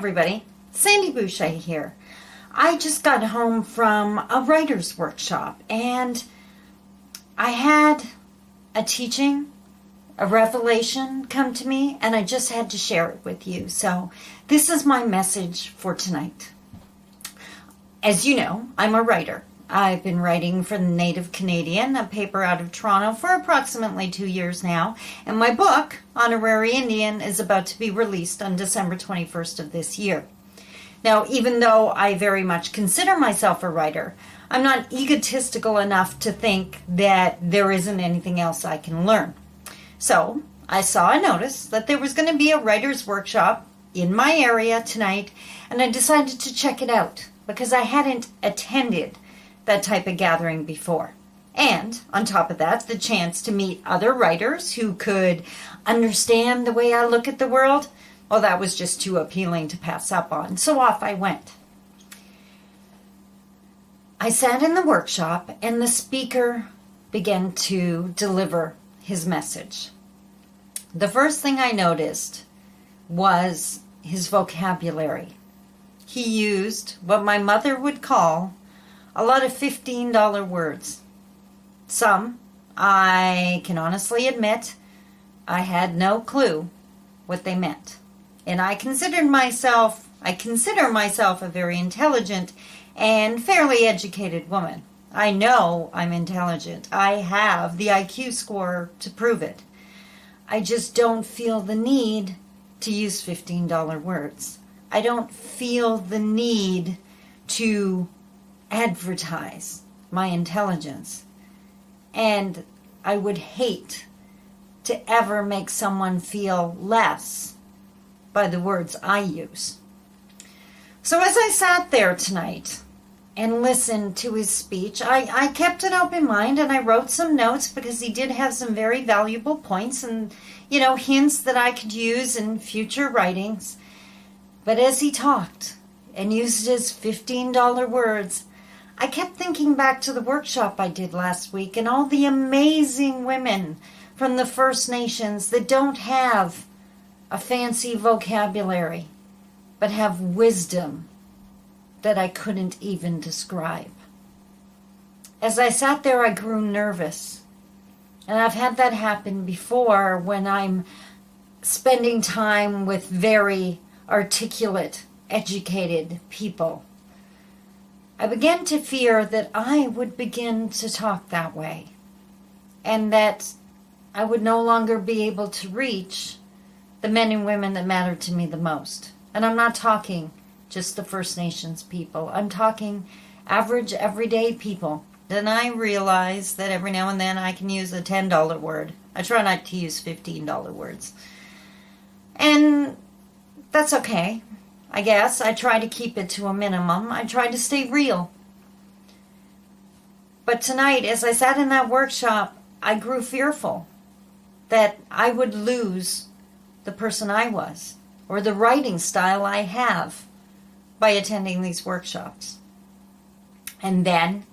everybody. Sandy Boucher here. I just got home from a writer's workshop and I had a teaching, a revelation come to me, and I just had to share it with you. So this is my message for tonight. As you know, I'm a writer. I've been writing for the Native Canadian, a paper out of Toronto, for approximately 2 years now, and my book, Honorary Indian, is about to be released on December 21st of this year. Now, even though I very much consider myself a writer, I'm not egotistical enough to think that there isn't anything else I can learn. So, I saw a notice that there was going to be a writer's workshop in my area tonight, and I decided to check it out because I hadn't attended that type of gathering before. And on top of that, the chance to meet other writers who could understand the way I look at the world, well, that was just too appealing to pass up on. So off I went. I sat in the workshop and the speaker began to deliver his message. The first thing I noticed was his vocabulary. He used what my mother would call a lot of $15 words. Some, I can honestly admit, I had no clue what they meant. And I consider myself a very intelligent and fairly educated woman. I know I'm intelligent. I have the IQ score to prove it. I just don't feel the need to use $15 words. I don't feel the need to advertise my intelligence. And I would hate to ever make someone feel less by the words I use. So as I sat there tonight and listened to his speech, I kept an open mind and I wrote some notes because he did have some very valuable points and, hints that I could use in future writings. But as he talked and used his $15 words, I kept thinking back to the workshop I did last week and all the amazing women from the First Nations that don't have a fancy vocabulary, but have wisdom that I couldn't even describe. As I sat there, I grew nervous. And I've had that happen before when I'm spending time with very articulate, educated people. I began to fear that I would begin to talk that way, and that I would no longer be able to reach the men and women that matter to me the most. And I'm not talking just the First Nations people. I'm talking average, everyday people. Then I realize that every now and then I can use a $10 word. I try not to use $15 words. And that's okay, I guess. I try to keep it to a minimum. I try to stay real. But tonight, as I sat in that workshop, I grew fearful that I would lose the person I was, or the writing style I have, by attending these workshops. And then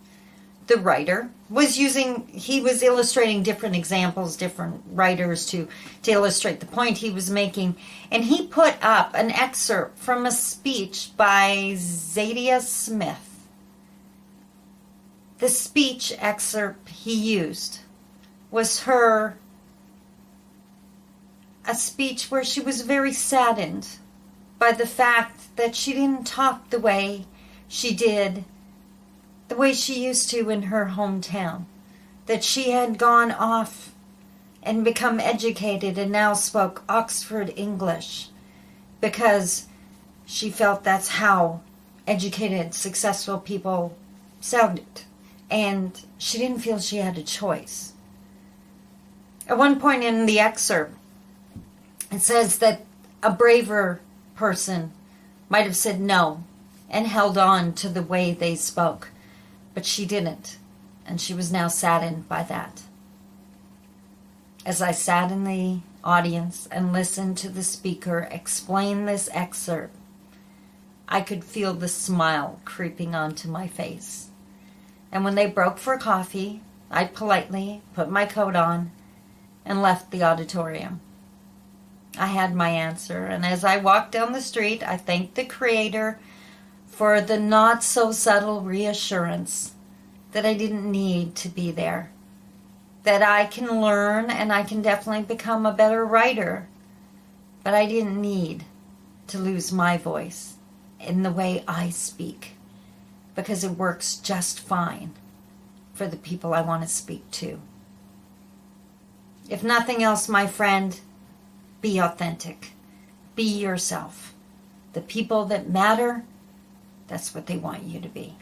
the writer was illustrating different examples, different writers to illustrate the point he was making. And he put up an excerpt from a speech by Zadie Smith. The speech excerpt he used was a speech where she was very saddened by the fact that she didn't talk the way she did, the way she used to in her hometown. That she had gone off and become educated and now spoke Oxford English because she felt that's how educated, successful people sounded. And she didn't feel she had a choice. At one point in the excerpt, it says that a braver person might have said no and held on to the way they spoke, but she didn't, and she was now saddened by that. As I sat in the audience and listened to the speaker explain this excerpt, I could feel the smile creeping onto my face. And when they broke for coffee, I politely put my coat on and left the auditorium. I had my answer. And as I walked down the street, I thanked the Creator for the not so subtle reassurance that I didn't need to be there. That I can learn and I can definitely become a better writer. But I didn't need to lose my voice in the way I speak, because it works just fine for the people I want to speak to. If nothing else, my friend, be authentic. Be yourself. The people that matter, that's what they want you to be.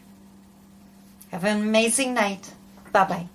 Have an amazing night. Bye-bye.